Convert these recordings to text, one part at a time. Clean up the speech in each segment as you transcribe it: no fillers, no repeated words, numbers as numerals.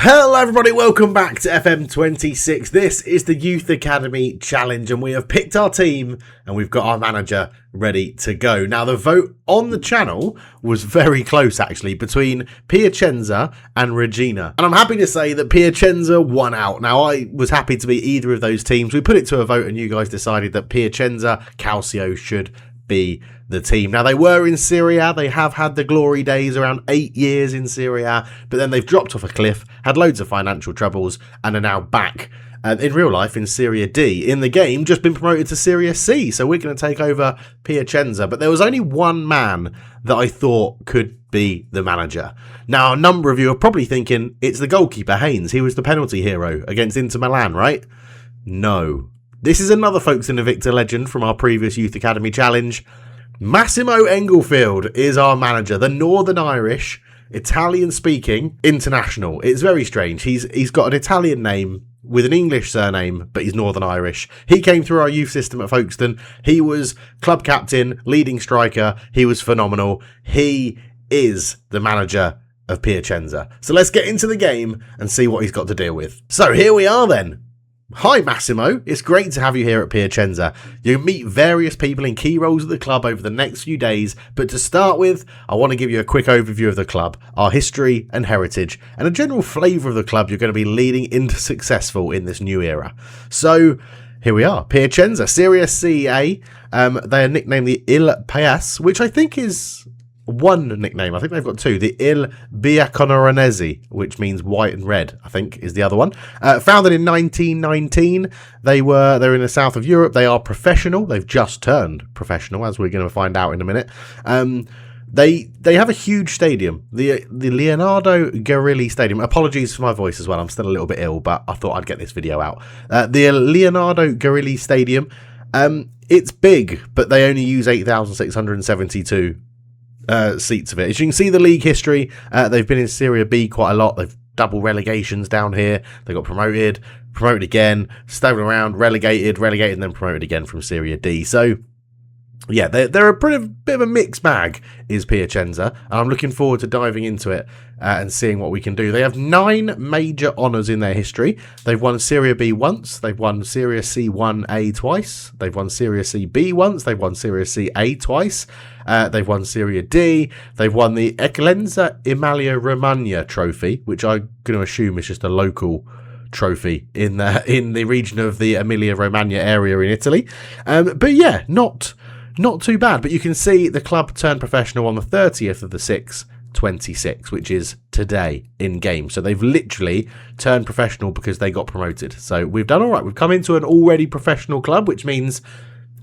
Hello everybody, welcome back to FM26. This is the Youth Academy Challenge and we have picked our team and we've got our manager ready to go. Now the vote on the channel was very close actually between Piacenza and Regina. And I'm happy to say that Piacenza won out. Now I was happy to be either of those teams. We put it to a vote and you guys decided that Piacenza Calcio should be the team. Now they were in Serie A, they have had the glory days, around 8 years in Serie A, but then they've dropped off a cliff, had loads of financial troubles and are now back in real life in Serie D. In the game, just been promoted to Serie C, so we're going to take over Piacenza. But there was only one man that I thought could be the manager. Now a number of you are probably thinking it's the goalkeeper Haynes, he was the penalty hero against Inter Milan, right? No. This is another Folks in the Victor legend from our previous Youth Academy Challenge. Massimo Englefield is our manager, the Northern Irish, Italian-speaking international. It's very strange. He's got an Italian name with an English surname, but he's Northern Irish. He came through our youth system at Folkestone. He was club captain, leading striker. He was phenomenal. He is the manager of Piacenza. So let's get into the game and see what he's got to deal with. So here we are then. Hi Massimo, it's great to have you here at Piacenza. You'll meet various people in key roles at the club over the next few days, but to start with, I want to give you a quick overview of the club, our history and heritage, and a general flavour of the club you're going to be leading into successful in this new era. So, here we are, Piacenza, Serie C A. They are nicknamed the Il Paese, which I think is one nickname. I think they've got two. The Il Bianconeronese, which means white and red, I think is the other one. Founded in 1919. They're in the south of Europe. They are professional. They've just turned professional, as we're going to find out in a minute. They have a huge stadium, the Leonardo Guarelli Stadium. Apologies for my voice as well. I'm still a little bit ill, but I thought I'd get this video out. The Leonardo Guarelli Stadium. It's big, but they only use 8,672 seats of it. As you can see, the league history, they've been in Serie B quite a lot. They've double relegations down here. They got promoted again, stayed around, relegated, and then promoted again from Serie D. So yeah, they're a bit of a mixed bag, is Piacenza, and I'm looking forward to diving into it and seeing what we can do. They have 9 major honours in their history. They've won Serie B once, they've won Serie C 1A twice, they've won Serie C B once, they've won Serie C A twice, they've won Serie D, they've won the Eccellenza Emilia Romagna trophy, which I'm going to assume is just a local trophy in the region of the Emilia Romagna area in Italy. But yeah, not too bad, but you can see the club turned professional on the 30th of the 6th, 26, which is today in game. So they've literally turned professional because they got promoted. So we've done all right. We've come into an already professional club, which means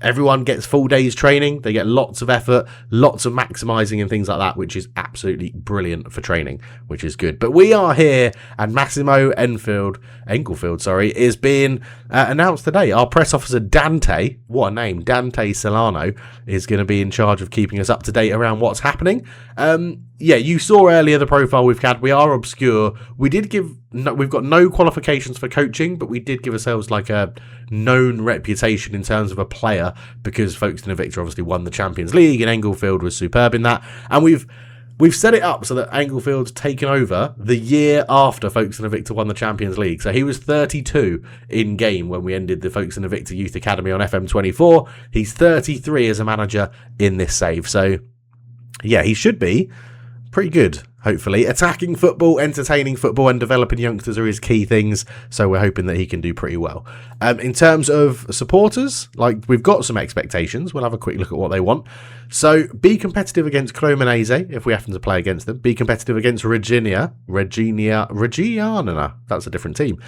everyone gets full days training. They get lots of effort, lots of maximising and things like that, which is absolutely brilliant for training, which is good. But we are here, and Massimo Englefield, is being announced today. Our press officer, Dante, what a name, Dante Solano, is going to be in charge of keeping us up to date around what's happening. Yeah, you saw earlier the profile we've had. We are obscure. We've got no qualifications for coaching, but we did give ourselves like a known reputation in terms of a player, because Folkestone and Victor obviously won the Champions League and Englefield was superb in that. And we've set it up so that Englefield's taken over the year after Folkestone and Victor won the Champions League. So he was 32 in game when we ended the Folkestone and Victor Youth Academy on FM24. He's 33 as a manager in this save. So yeah, he should be pretty good, hopefully. Attacking football, entertaining football, and developing youngsters are his key things, so we're hoping that he can do pretty well. In terms of supporters, we've got some expectations. We'll have a quick look at what they want. So, be competitive against Cremonese, if we happen to play against them. Be competitive against Regina, that's a different team.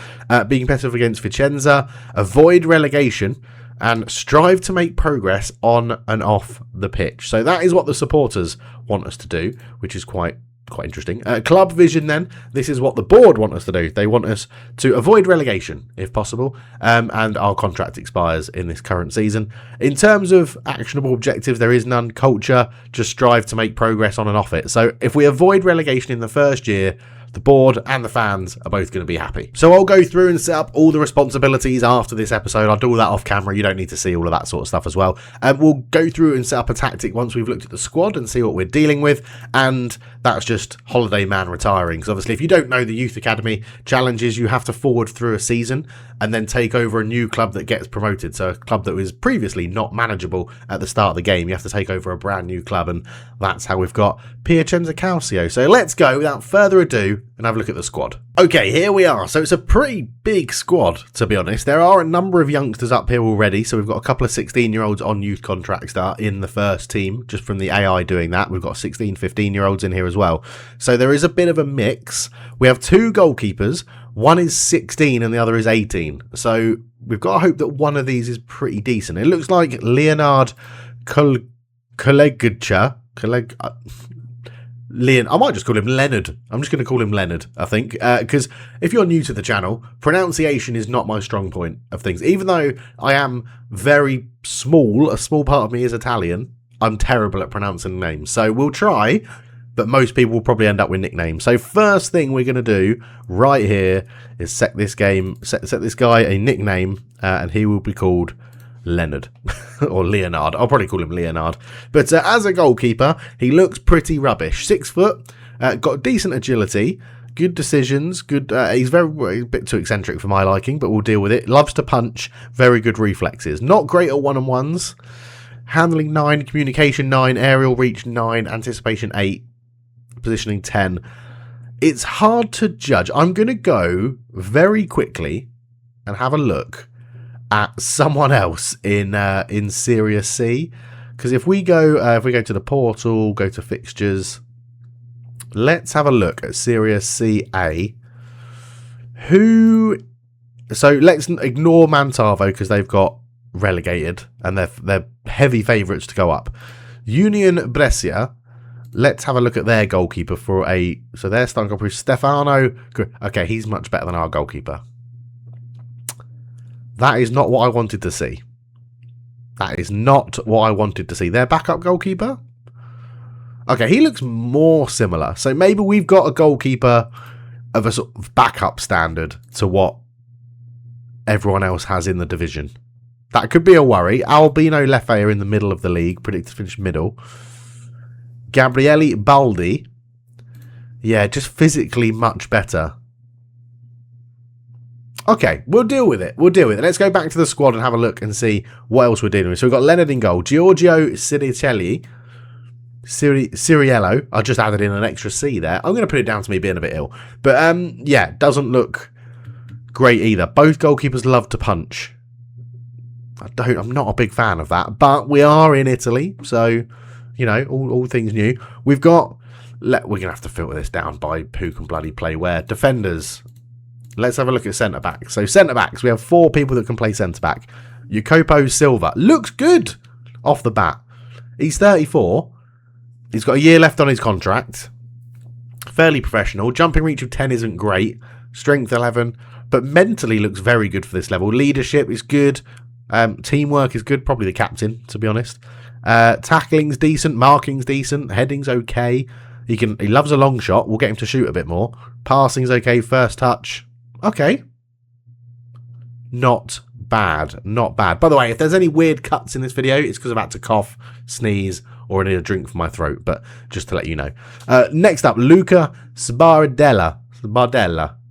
Be competitive against Vicenza. Avoid relegation. And strive to make progress on and off the pitch. So that is what the supporters want us to do, which is quite interesting. Club vision then, this is what the board want us to do. They want us to avoid relegation, if possible, and our contract expires in this current season. In terms of actionable objectives, there is none. Culture, just strive to make progress on and off it. So if we avoid relegation in the first year, the board and the fans are both going to be happy. So I'll go through and set up all the responsibilities after this episode. I'll do all that off camera. You don't need to see all of that sort of stuff as well. We'll go through and set up a tactic once we've looked at the squad and see what we're dealing with. And that's just holiday man retiring. Because obviously if you don't know the Youth Academy challenges, you have to forward through a season and then take over a new club that gets promoted. So a club that was previously not manageable at the start of the game. You have to take over a brand new club, and that's how we've got Piacenza Calcio. So let's go without further ado and have a look at the squad. Okay, here we are. So it's a pretty big squad, to be honest. There are a number of youngsters up here already. So we've got a couple of 16-year-olds on youth contracts that are in the first team, just from the AI doing that. We've got 16, 15-year-olds in here as well. So there is a bit of a mix. We have two goalkeepers. One is 16 and the other is 18. So we've got to hope that one of these is pretty decent. It looks like Leonard Kolegcha. I might just call him Leonard. I'm just going to call him Leonard, I think, because if you're new to the channel, pronunciation is not my strong point of things. Even though I am very small, a small part of me is Italian, I'm terrible at pronouncing names. So we'll try, but most people will probably end up with nicknames. So first thing we're going to do right here is set this guy a nickname, and he will be called Leonard or Leonard. I'll probably call him Leonard. But as a goalkeeper, he looks pretty rubbish. 6 foot, got decent agility, good decisions, good. He's a bit too eccentric for my liking, but we'll deal with it. Loves to punch, very good reflexes. Not great at one-on-ones. Handling 9, communication 9, aerial reach 9, anticipation 8, positioning 10. It's hard to judge. I'm going to go very quickly and have a look at someone else in Series C, because if we go to the portal, go to fixtures, let's have a look at Series CA. So let's ignore Mantavo because they've got relegated and they're heavy favourites to go up. Union Brescia. Let's have a look at their goalkeeper so their starting goalkeeper is Stefano. Okay, he's much better than our goalkeeper. That is not what I wanted to see. That is not what I wanted to see. Their backup goalkeeper? Okay, he looks more similar. So maybe we've got a goalkeeper of a sort of backup standard to what everyone else has in the division. That could be a worry. Albino Leffe in the middle of the league, predicted to finish middle. Gabriele Baldi. Yeah, just physically much better. Okay, we'll deal with it. Let's go back to the squad and have a look and see what else we're dealing with. So we've got Leonard in goal. Giorgio Ciriello. I just added in an extra C there. I'm going to put it down to me being a bit ill. But, yeah, doesn't look great either. Both goalkeepers love to punch. I'm not a big fan of that. But we are in Italy, so, you know, all things new. We're going to have to filter this down by who can bloody play where. Defenders. Let's have a look at centre-backs. So centre-backs, we have 4 people that can play centre-back. Jacopo Silva. Looks good off the bat. He's 34. He's got a year left on his contract. Fairly professional. Jumping reach of 10 isn't great. Strength 11. But mentally looks very good for this level. Leadership is good. Teamwork is good. Probably the captain, to be honest. Tackling's decent. Marking's decent. Heading's okay. He loves a long shot. We'll get him to shoot a bit more. Passing's okay. First touch. Okay. Not bad. By the way, if there's any weird cuts in this video, it's because I'm about to cough, sneeze, or I need a drink for my throat. But just to let you know. Next up, Luca Sbardella.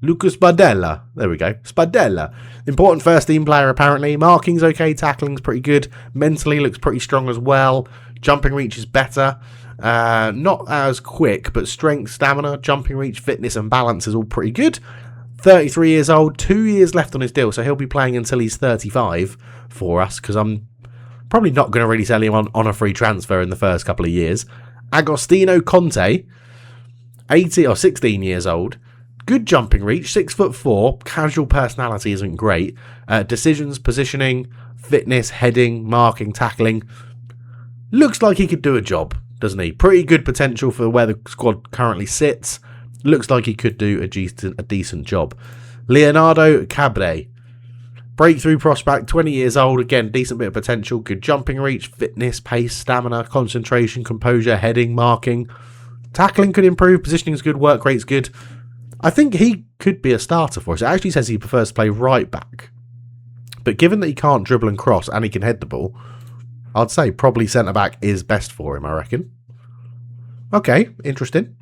Lucas Sbardella. There we go. Sbardella. Important first team player, apparently. Marking's okay. Tackling's pretty good. Mentally looks pretty strong as well. Jumping reach is better. Not as quick, but strength, stamina, jumping reach, fitness, and balance is all pretty good. 33 years old, 2 years left on his deal, so he'll be playing until he's 35 for us, because I'm probably not going to really sell him on a free transfer in the first couple of years. Agostino Conte, 16 years old, good jumping reach, 6'4", casual personality isn't great. Decisions, positioning, fitness, heading, marking, tackling. Looks like he could do a job, doesn't he? Pretty good potential for where the squad currently sits. Looks like he could do a decent job. Leonardo Cabre. Breakthrough prospect, 20 years old. Again, decent bit of potential. Good jumping reach, fitness, pace, stamina, concentration, composure, heading, marking. Tackling could improve. Positioning is good. Work rate's good. I think he could be a starter for us. It actually says he prefers to play right back. But given that he can't dribble and cross and he can head the ball, I'd say probably centre-back is best for him, I reckon. Okay, interesting.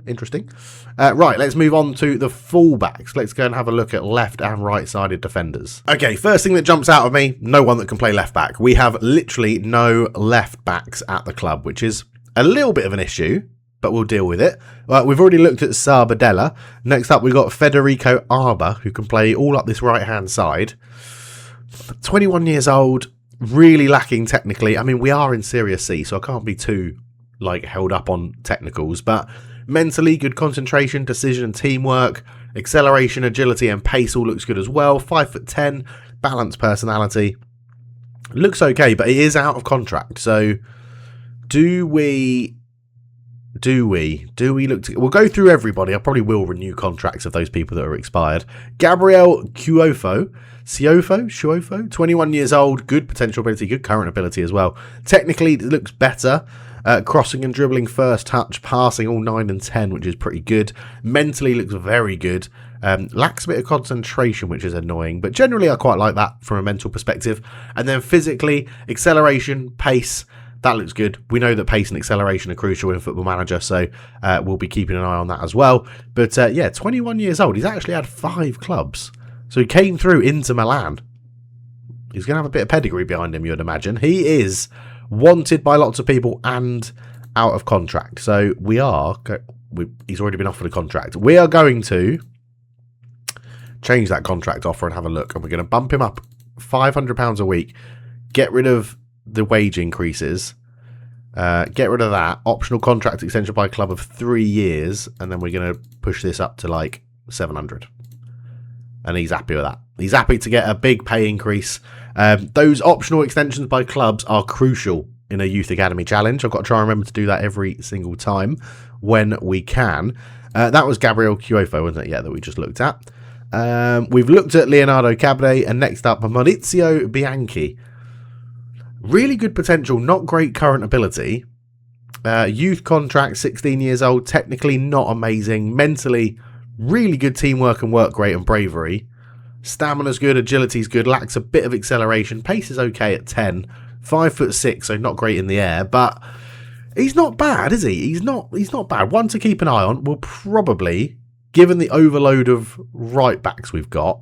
Right, let's move on to the full-backs. Let's go and have a look at left and right-sided defenders. Okay, first thing that jumps out of me, no one that can play left-back. We have literally no left-backs at the club, which is a little bit of an issue, but we'll deal with it. We've already looked at Sabadella. Next up, we've got Federico Arba, who can play all up this right-hand side. 21 years old, really lacking technically. I mean, we are in Serie C, so I can't be too held up on technicals, but mentally good concentration, decision and teamwork, acceleration, agility and pace all looks good as well. 5'10", balanced personality. Looks okay, but it is out of contract. So do we look to... We'll go through everybody. I probably will renew contracts of those people that are expired. Gabriel Cuofo, 21 years old, good potential ability, good current ability as well. Technically, it looks better. Crossing and dribbling, first touch, passing all 9 and 10, which is pretty good. Mentally looks very good. Lacks a bit of concentration, which is annoying, but generally I quite like that from a mental perspective. And then physically, acceleration, pace, that looks good. We know that pace and acceleration are crucial in Football Manager, so we'll be keeping an eye on that as well. But yeah, 21 years old. He's actually had 5 clubs. So he came through Inter Milan. He's going to have a bit of pedigree behind him, you'd imagine. He is wanted by lots of people and out of contract. So he's already been offered a contract. We are going to change that contract offer and have a look. And we're going to bump him up £500 a week. Get rid of the wage increases. Get rid of that. Optional contract extension by club of 3 years. And then we're going to push this up to 700. And he's happy with that. He's happy to get a big pay increase. Those optional extensions by clubs are crucial in a Youth Academy challenge. I've got to try and remember to do that every single time when we can. That was Gabriel Cuofo, wasn't it? Yeah, that we just looked at. We've looked at Leonardo Cabre, and next up, Maurizio Bianchi. Really good potential, not great current ability. Youth contract, 16 years old, technically not amazing. Mentally, really good teamwork and work rate and bravery. Stamina's good, agility's good, lacks a bit of acceleration. Pace is okay at 10. 5'6", so not great in the air, but he's not bad, is he? He's not bad. One to keep an eye on. We'll probably, given the overload of right backs we've got,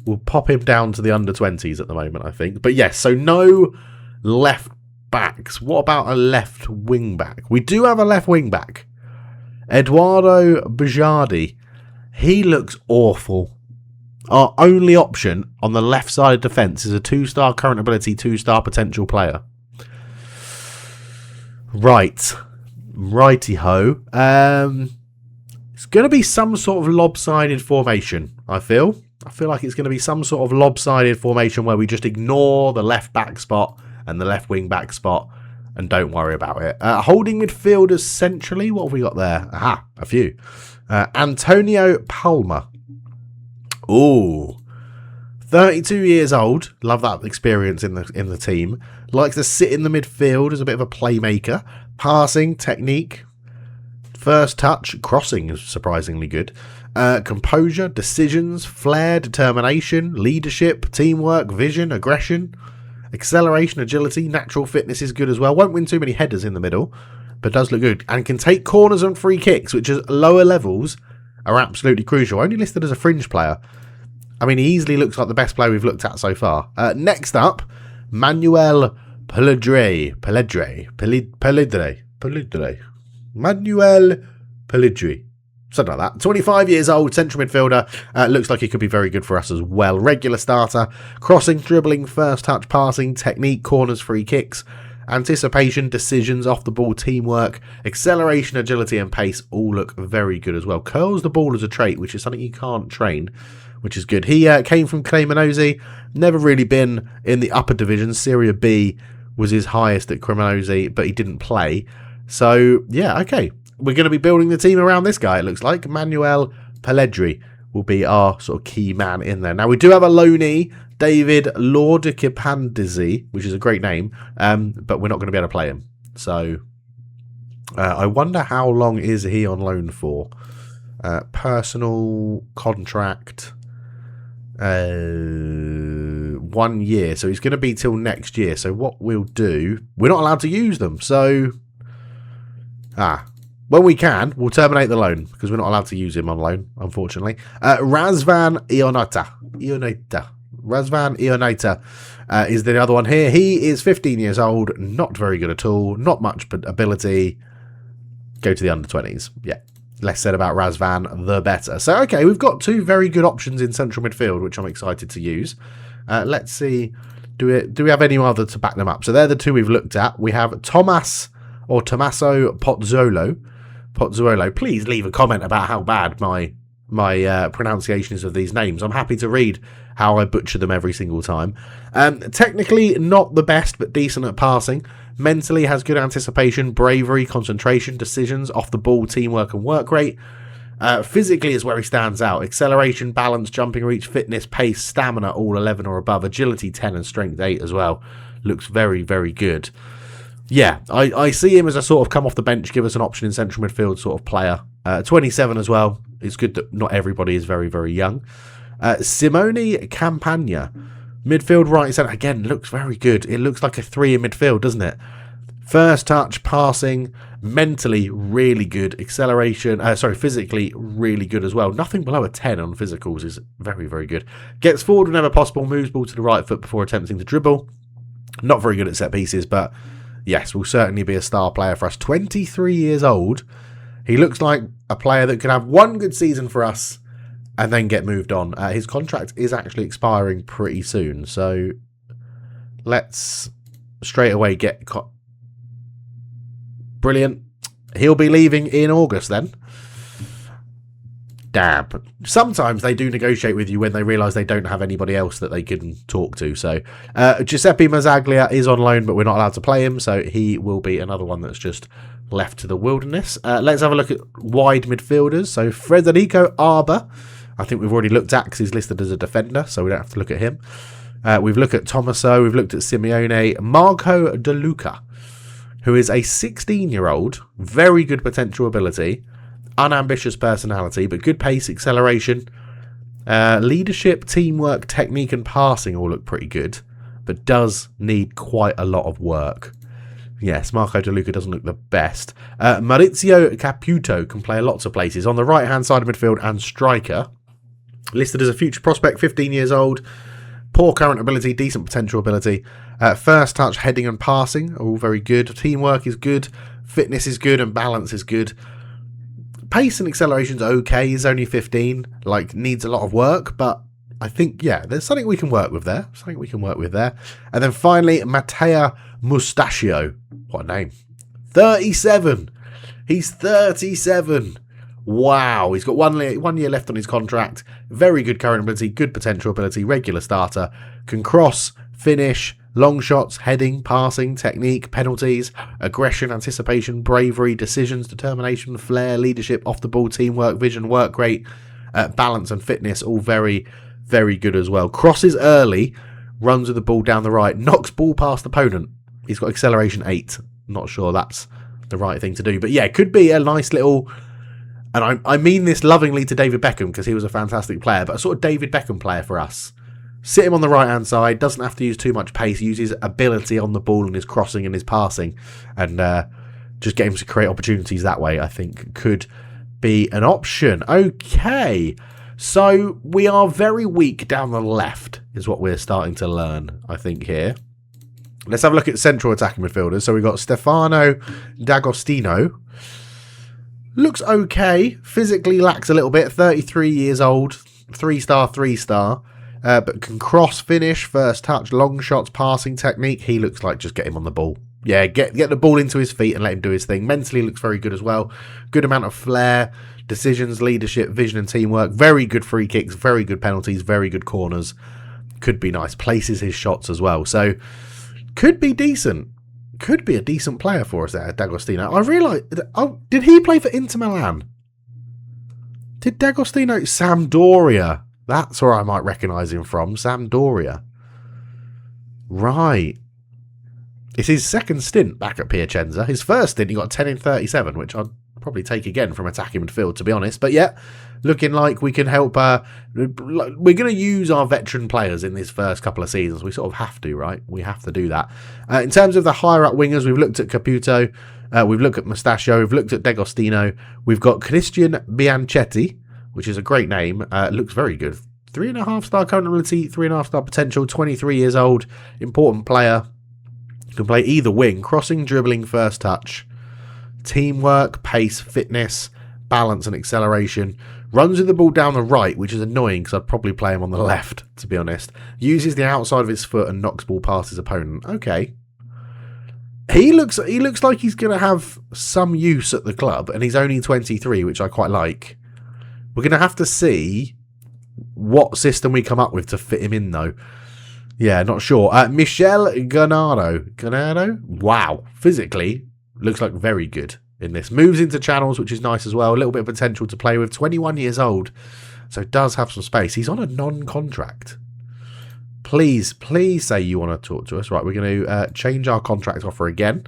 we'll pop him down to the under-20s at the moment, I think. But yes, so no left backs. What about a left wing back? We do have a left wing back. Eduardo Bajardi. He looks awful. Our only option on the left side of defence is a 2-star current ability, 2-star potential player. Right. Righty-ho. It's going to be some sort of lopsided formation, I feel. I feel like it's going to be some sort of lopsided formation where we just ignore the left back spot and the left wing back spot and don't worry about it. Holding midfielders centrally. What have we got there? Aha, a few. Antonio Palma. Ooh. 32 years old. Love that experience in the team. Likes to sit in the midfield as a bit of a playmaker. Passing, technique, first touch, crossing is surprisingly good. Composure, decisions, flair, determination, leadership, teamwork, vision, aggression, acceleration, agility, natural fitness is good as well. Won't win too many headers in the middle, but does look good. And can take corners and free kicks, which is lower levels are absolutely crucial. Only listed as a fringe player. I mean, he easily looks like the best player we've looked at so far. Next up, Manuel Pelledre. Manuel Pelledre. Something like that. 25 years old, central midfielder. Looks like he could be very good for us as well. Regular starter. Crossing, dribbling, first touch, passing, technique, corners, free kicks, anticipation, decisions, off the ball, teamwork, acceleration, agility and pace all look very good as well. Curls the ball as a trait, which is something you can't train, which is good. He came from Cremonese, never really been in the upper division. Serie B was his highest at Cremonese, but he didn't play. So, yeah, okay. We're going to be building the team around this guy, it looks like. Manuel Pelledri will be our sort of key man in there. Now, we do have a loanee, David Lordikipandisi, which is a great name, but we're not going to be able to play him. So, I wonder how long is he on loan for? Personal contract. 1 year. So he's going to be till next year. So what we'll do... We're not allowed to use them. So... when we can, we'll terminate the loan. Because we're not allowed to use him on loan, unfortunately. Razvan Ionita. Razvan Ionita is the other one here. He is 15 years old. Not very good at all. Not much ability. Go to the under-20s. Yeah. Less said about Razvan, the better. So, okay, we've got 2 very good options in central midfield, which I'm excited to use. Let's see. Do we have any other to back them up? So they're the 2 we've looked at. We have Tommaso Pozzuolo. Please leave a comment about how bad my pronunciation is of these names. I'm happy to read how I butcher them every single time. Technically, not the best, but decent at passing. Mentally has good anticipation, bravery, concentration, decisions, off the ball, teamwork and work rate. Physically is where he stands out. Acceleration, balance, jumping reach, fitness, pace, stamina, all 11 or above. Agility 10 and strength 8 as well. Looks very, very good. Yeah, I see him as a sort of come off the bench, give us an option in central midfield sort of player. 27 as well. It's good that not everybody is very, very young. Simone Campagna. Midfield right centre. Again, looks very good. It looks like a 3 in midfield, doesn't it? First touch, passing, mentally really good. Acceleration, physically really good as well. Nothing below a 10 on physicals is very, very good. Gets forward whenever possible, moves ball to the right foot before attempting to dribble. Not very good at set pieces, but yes, will certainly be a star player for us. 23 years old. He looks like a player that could have 1 good season for us and then get moved on. His contract is actually expiring pretty soon, so let's straight away get... Brilliant. He'll be leaving in August then. Damn. Sometimes they do negotiate with you when they realise they don't have anybody else that they can talk to. So Giuseppe Mazzaglia is on loan, but we're not allowed to play him, so he will be another one that's just left to the wilderness. Let's have a look at wide midfielders. So Federico Arba, I think we've already looked at because he's listed as a defender, so we don't have to look at him. We've looked at Tommaso, we've looked at Simeone. Marco De Luca, who is a 16-year-old, very good potential ability, unambitious personality, but good pace, acceleration, leadership, teamwork, technique and passing all look pretty good, but does need quite a lot of work. Yes, Marco De Luca doesn't look the best. Maurizio Caputo can play lots of places. On the right-hand side of midfield and striker. Listed as a future prospect, 15 years old. Poor current ability, decent potential ability. First touch, heading and passing are all very good. Teamwork is good. Fitness is good and balance is good. Pace and acceleration's okay. He's only 15. Needs a lot of work, but I think, yeah, there's something we can work with there. And then finally, Matteo Mustachio. What a name. 37. He's 37. Wow. He's got 1 year left on his contract. Very good current ability, good potential ability, regular starter. Can cross, finish, long shots, heading, passing, technique, penalties, aggression, anticipation, bravery, decisions, determination, flair, leadership, off the ball, teamwork, vision, work rate, balance and fitness, all very, very good as well. Crosses early, runs with the ball down the right, knocks ball past opponent. He's got acceleration 8. Not sure that's the right thing to do. But yeah, could be a nice little... And I mean this lovingly to David Beckham because he was a fantastic player, but a sort of David Beckham player for us. Sit him on the right-hand side, doesn't have to use too much pace, uses ability on the ball and his crossing and his passing, and just get him to create opportunities that way, I think, could be an option. Okay, so we are very weak down the left, is what we're starting to learn, I think, here. Let's have a look at central attacking midfielders. So we've got Stefano D'Agostino. Looks okay, physically lacks a little bit, 33 years old, 3-star, but can cross, finish, first touch, long shots, passing technique. He looks like just get him on the ball. Yeah, get the ball into his feet and let him do his thing. Mentally looks very good as well. Good amount of flair, decisions, leadership, vision and teamwork. Very good free kicks, very good penalties, very good corners. Could be nice. Places his shots as well. So, could be decent. Could be a decent player for us there, D'Agostino. I realised... did he play for Inter Milan? Did D'Agostino... Sampdoria. That's where I might recognise him from. Sampdoria. Right. It's his second stint back at Piacenza. His first stint, he got 10 in 37, which I probably take again from attacking midfield, to be honest. But yeah, looking like we can help. We're going to use our veteran players in these first couple of seasons. We sort of have to, right? We have to do that. In terms of the higher up wingers, we've looked at Caputo, we've looked at Mustachio, we've looked at D'Agostino, we've got Christian Bianchetti, which is a great name. Looks very good. 3.5-star current ability, 3.5-star potential, 23 years old, important player. Can play either wing, crossing, dribbling, first touch, teamwork, pace, fitness, balance and acceleration. Runs with the ball down the right, which is annoying because I'd probably play him on the left, to be honest. Uses the outside of his foot and knocks ball past his opponent. Okay. He looks like he's going to have some use at the club, and he's only 23, which I quite like. We're going to have to see what system we come up with to fit him in, though. Yeah, not sure. Michel Ganado? Wow. Physically, looks like very good in this. Moves into channels, which is nice as well. A little bit of potential to play with. 21 years old, so does have some space. He's on a non-contract. Please say you want to talk to us. Right, we're going to change our contract offer again.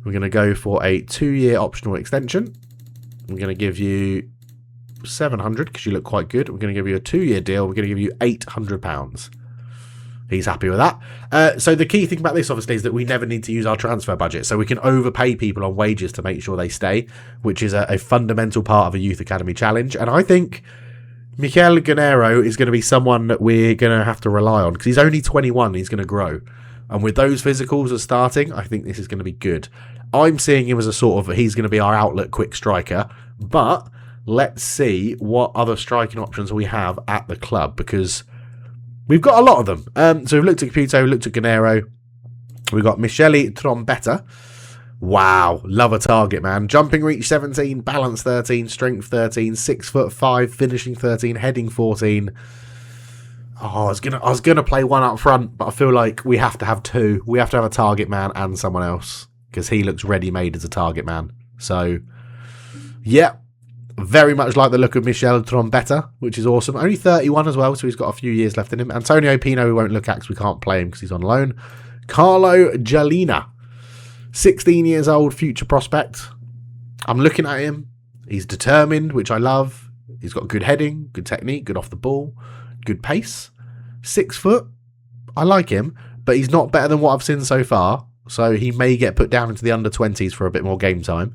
We're going to go for a 2-year optional extension. I'm going to give you 700 because you look quite good. We're going to give you a 2-year deal. We're going to give you £800. He's happy with that. So the key thing about this, obviously, is that we never need to use our transfer budget. So we can overpay people on wages to make sure they stay, which is a fundamental part of a Youth Academy challenge. And I think Mikel Ganero is going to be someone that we're going to have to rely on because he's only 21. He's going to grow. And with those physicals as starting, I think this is going to be good. I'm seeing him as a sort of, he's going to be our outlet quick striker. But let's see what other striking options we have at the club because we've got a lot of them. So we've looked at Caputo, we've looked at Ganero. We've got Michele Trombetta. Wow, love a target, man. Jumping reach 17, balance 13, strength 13, 6'5", finishing 13, heading 14. Oh, I was gonna play one up front, but I feel like we have to have two. We have to have a target man and someone else because he looks ready-made as a target man. So, yeah. Very much like the look of Michel Trombetta, which is awesome. Only 31 as well, so he's got a few years left in him. Antonio Pino we won't look at because we can't play him because he's on loan. Carlo Jalina, 16 years old, future prospect. I'm looking at him. He's determined, which I love. He's got good heading, good technique, good off the ball, good pace. 6 foot. I like him, but he's not better than what I've seen so far, so he may get put down into the under-20s for a bit more game time.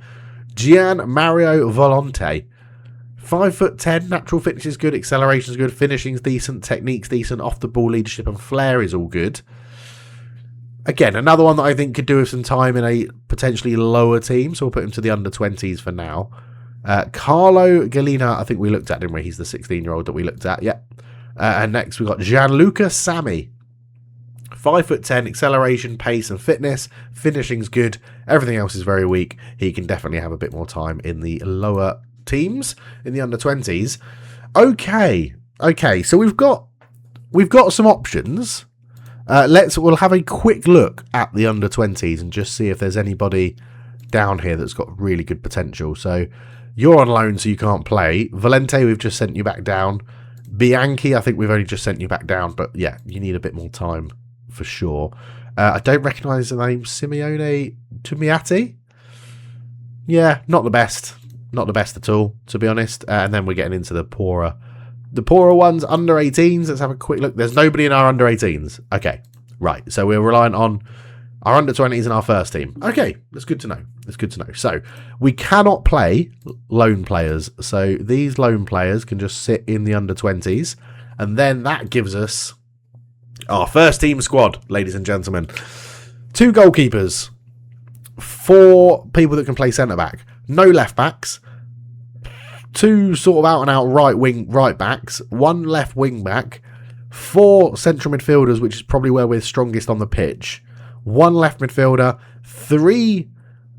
Gian Mario Volonte, 5'10", natural fitness is good, acceleration is good, finishing's decent, technique's decent, off the ball leadership and flair is all good. Again, another one that I think could do with some time in a potentially lower team, so we'll put him to the under-20s for now. Carlo Galina, I think we looked at, didn't we? He's the 16-year-old that we looked at, yeah. And next we've got Gianluca Sami. 5'10", acceleration, pace and fitness. Finishing's good. Everything else is very weak. He can definitely have a bit more time in the lower teams, in the under-20s. Okay, so we've got some options. We'll have a quick look at the under-20s and just see if there's anybody down here that's got really good potential. So you're on loan, so you can't play. Valente, we've just sent you back down. Bianchi, I think we've only just sent you back down, but yeah, you need a bit more time for sure. I don't recognise the name. Simeone Tumiati? Yeah, not the best. Not the best at all, to be honest. And then we're getting into the poorer ones, under 18s. Let's have a quick look. There's nobody in our under 18s. Okay, right. So we're relying on our under 20s in our first team. Okay, that's good to know. So we cannot play loan players. So these loan players can just sit in the under 20s. And then that gives us our first team squad, ladies and gentlemen. 2 goalkeepers. 4 people that can play centre-back. No left-backs. 2 sort of out-and-out right backs. 1 left wing-back. 4 central midfielders, which is probably where we're strongest on the pitch. 1 left midfielder. 3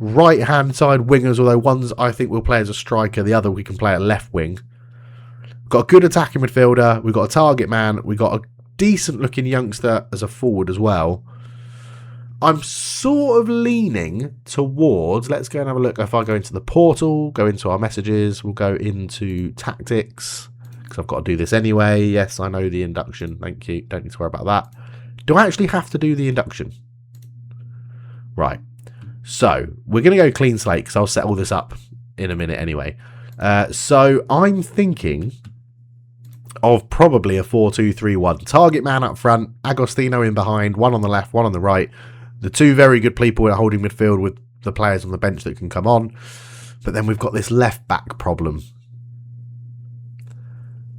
right-hand side wingers, although one's I think we'll play as a striker. The other we can play at left wing. We've got a good attacking midfielder. We've got a target man. We've got a decent-looking youngster as a forward as well. I'm sort of leaning towards, let's go and have a look. If I go into the portal, go into our messages, we'll go into tactics, because I've got to do this anyway. Yes, I know the induction. Thank you. Don't need to worry about that. Do I actually have to do the induction? Right. So, we're going to go clean slate, because I'll set all this up in a minute anyway. So I'm thinking of probably a 4-2-3-1. Target man up front, Agostino in behind, one on the left, one on the right. The two very good people are holding midfield with the players on the bench that can come on. But then we've got this left back problem.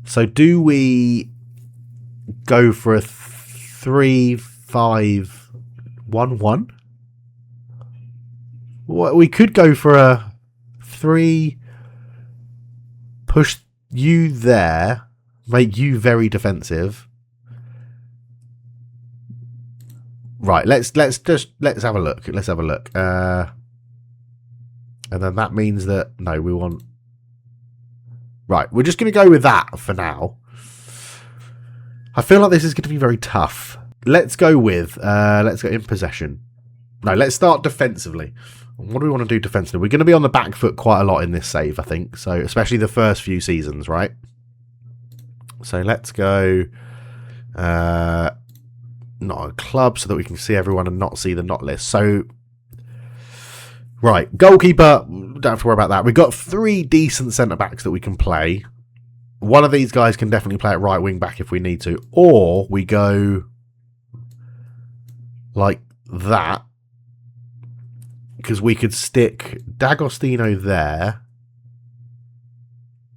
So do we go for a 3-5-1-1? Well, we could go for a 3, push you there, make you very defensive. Right, let's have a look. Let's have a look. And then that means that no, we want. Right, we're just going to go with that for now. I feel like this is going to be very tough. Let's go with let's go in possession. No, let's start defensively. What do we want to do defensively? We're going to be on the back foot quite a lot in this save, I think. So especially the first few seasons, right? So let's go. Not a club so that we can see everyone and not see the not list. So, right, goalkeeper, don't have to worry about that. We've got 3 decent centre-backs that we can play. One of these guys can definitely play at right wing back if we need to. Or we go like that. Because we could stick D'Agostino there.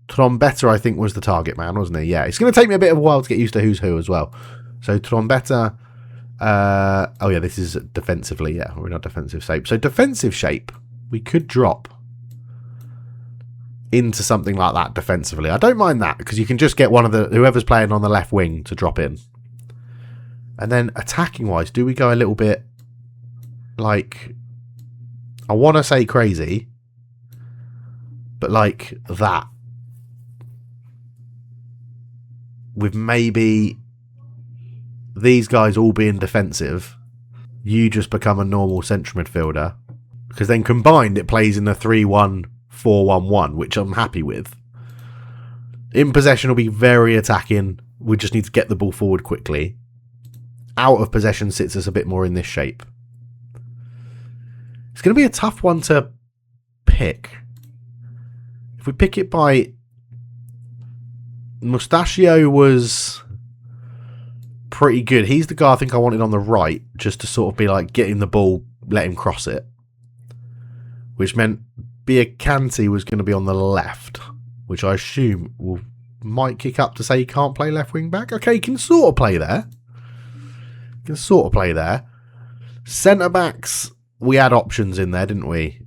Trombetta, I think, was the target man, wasn't he? Yeah, it's going to take me a bit of a while to get used to who's who as well. So Trombetta... oh yeah, this is defensively. Yeah, we're in our defensive shape. So defensive shape, we could drop into something like that defensively. I don't mind that because you can just get one of the whoever's playing on the left wing to drop in. And then attacking wise, do we go a little bit like, I want to say crazy, but like that with maybe these guys all being defensive, you just become a normal central midfielder. Because then combined, it plays in the 3-1-4-1-1, which I'm happy with. In possession will be very attacking. We just need to get the ball forward quickly. Out of possession sits us a bit more in this shape. It's going to be a tough one to pick. If we pick it by... Mustachio was... pretty good. He's the guy I think I wanted on the right, just to sort of be like getting the ball, let him cross it. Which meant Piacenza was going to be on the left, which I assume might kick up to say he can't play left wing back. Okay, he can sort of play there. Centre backs, we had options in there, didn't we?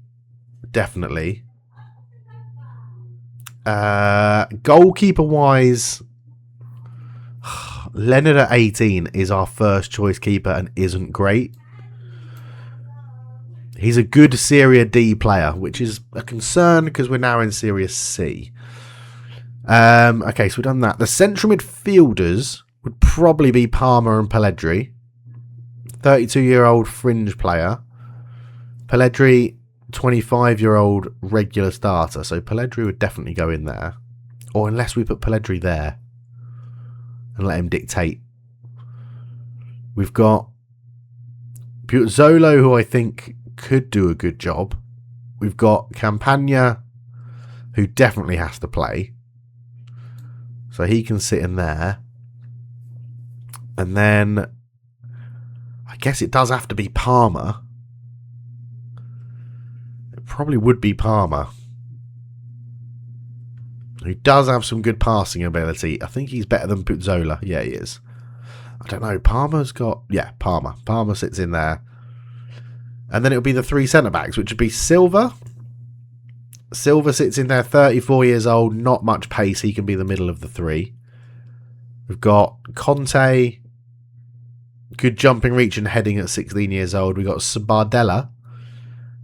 Definitely. Goalkeeper wise, Leonard at 18 is our first choice keeper and isn't great. He's a good Serie D player, which is a concern because we're now in Serie C. Okay, so we've done that. The central midfielders would probably be Palmer and Pelledri. 32-year-old fringe player. Pelledri, 25-year-old regular starter. So Pelledri would definitely go in there. Or unless we put Pelledri there and let him dictate. We've got Zolo, who I think could do a good job. We've got Campagna, who definitely has to play. So he can sit in there. And then I guess it does have to be Palmer. It probably would be Palmer. He does have some good passing ability. I think he's better than Puzzola. Yeah, he is. I don't know. Palmer's got... Yeah, Palmer. Palmer sits in there. And then it'll be the 3 centre-backs, which would be Silva. Silva sits in there, 34 years old, not much pace. He can be the middle of the 3. We've got Conte, good jumping reach and heading at 16 years old. We've got Sabardella,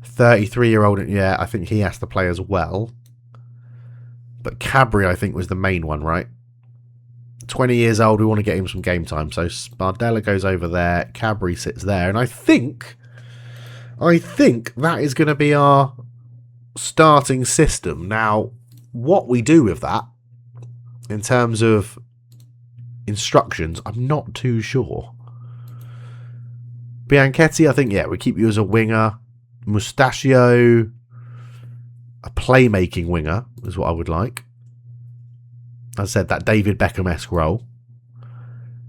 33-year-old. Yeah, I think he has to play as well. But Cabri, I think, was the main one, right? 20 years old, we want to get him some game time. So Spardella goes over there, Cabri sits there. And I think that is going to be our starting system. Now, what we do with that, in terms of instructions, I'm not too sure. Bianchetti, I think, yeah, we keep you as a winger. Mustachio, a playmaking winger is what I would like. As I said, that David Beckham-esque role.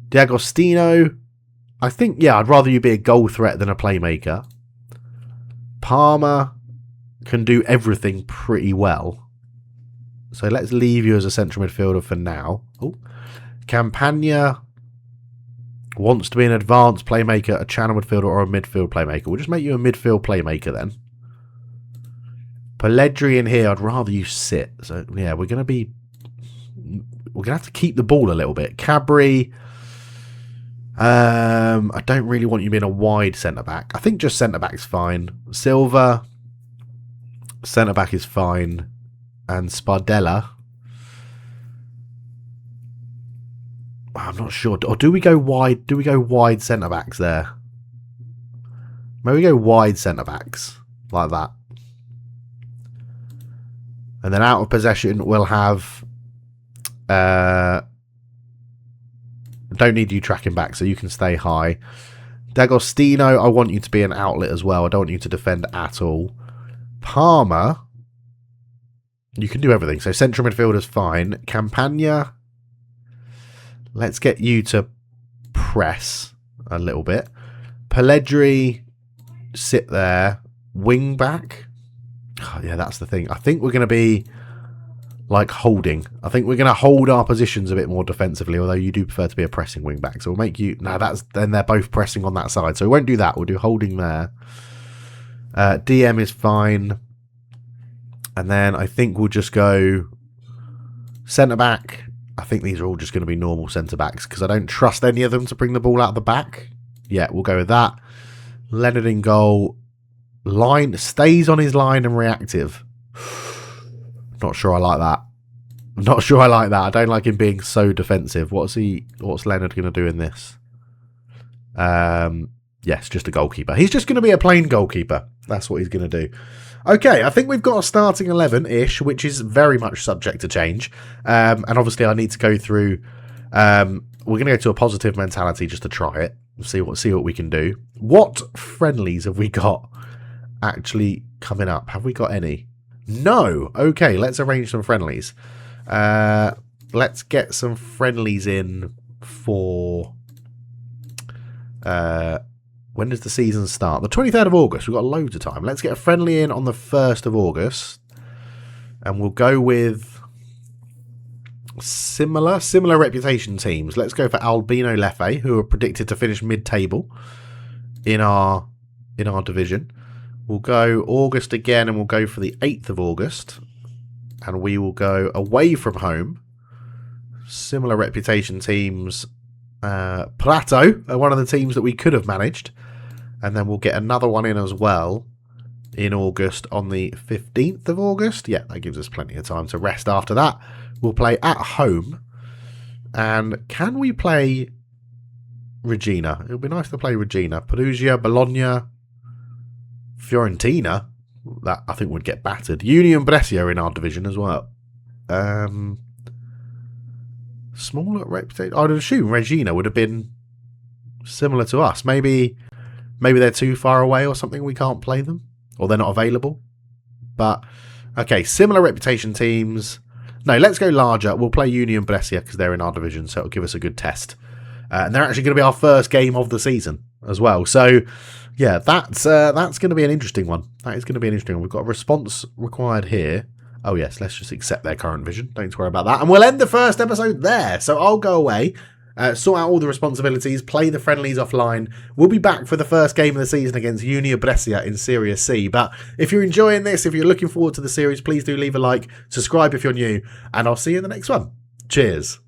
D'Agostino, I think, yeah, I'd rather you be a goal threat than a playmaker. Palmer can do everything pretty well. So let's leave you as a central midfielder for now. Oh, Campagna wants to be an advanced playmaker, a channel midfielder, or a midfield playmaker. We'll just make you a midfield playmaker then. Pelledri in here, I'd rather you sit. So yeah, we're going to have to keep the ball a little bit. Cabri, I don't really want you being a wide centre-back. I think just centre-back's fine. Silva, centre-back is fine. And Spardella, I'm not sure. Or do we go wide? Do we go wide centre-backs there? Maybe we go wide centre-backs. Like that. And then out of possession, we'll have... don't need you tracking back, so you can stay high. D'Agostino, I want you to be an outlet as well. I don't want you to defend at all. Palmer, you can do everything. So central midfielder's fine. Campagna, let's get you to press a little bit. Pelledri, sit there. Wing back. Oh, yeah, that's the thing. I think we're going to be like holding. I think we're going to hold our positions a bit more defensively, although you do prefer to be a pressing wing back. So we'll make you... No, then they're both pressing on that side. So we won't do that. We'll do holding there. DM is fine. And then I think we'll just go centre-back. I think these are all just going to be normal centre-backs because I don't trust any of them to bring the ball out of the back. Yeah, we'll go with that. Leonard in goal. Line stays on his line and reactive. Not sure I like that. Not sure I like that. I don't like him being so defensive. What's Leonard going to do in this? Yes, just a goalkeeper. He's just going to be a plain goalkeeper. That's what he's going to do. Okay, I think we've got a starting 11-ish, which is very much subject to change. And obviously I need to go through... we're going to go to a positive mentality just to try it. See what we can do. What friendlies have we got actually coming up? Have we got any? No. Okay, let's arrange some friendlies. Let's get some friendlies in for... when does the season start? The 23rd of August. We've got loads of time. Let's get a friendly in on the 1st of August. And we'll go with similar reputation teams. Let's go for Albino Leffe, who are predicted to finish mid-table in our division. We'll go August again, and we'll go for the 8th of August. And we will go away from home. Similar reputation teams. Prato are one of the teams that we could have managed. And then we'll get another one in as well in August on the 15th of August. Yeah, that gives us plenty of time to rest after that. We'll play at home. And can we play Regina? It would be nice to play Regina. Perugia, Bologna, Fiorentina. That I think would get battered. Union Brescia in our division as well. Smaller reputation. I'd assume Regina would have been similar to us. Maybe they're too far away or something. We can't play them, or they're not available. But okay, similar reputation teams. No, let's go larger. We'll play Union Brescia because they're in our division, so it'll give us a good test. And they're actually going to be our first game of the season as well. So yeah, that's going to be an interesting one. That is going to be an interesting one. We've got a response required here. Oh yes, let's just accept their current vision. Don't need to worry about that. And we'll end the first episode there. So I'll go away, sort out all the responsibilities, play the friendlies offline. We'll be back for the first game of the season against Union Brescia in Serie C. But if you're enjoying this, if you're looking forward to the series, please do leave a like, subscribe if you're new, and I'll see you in the next one. Cheers.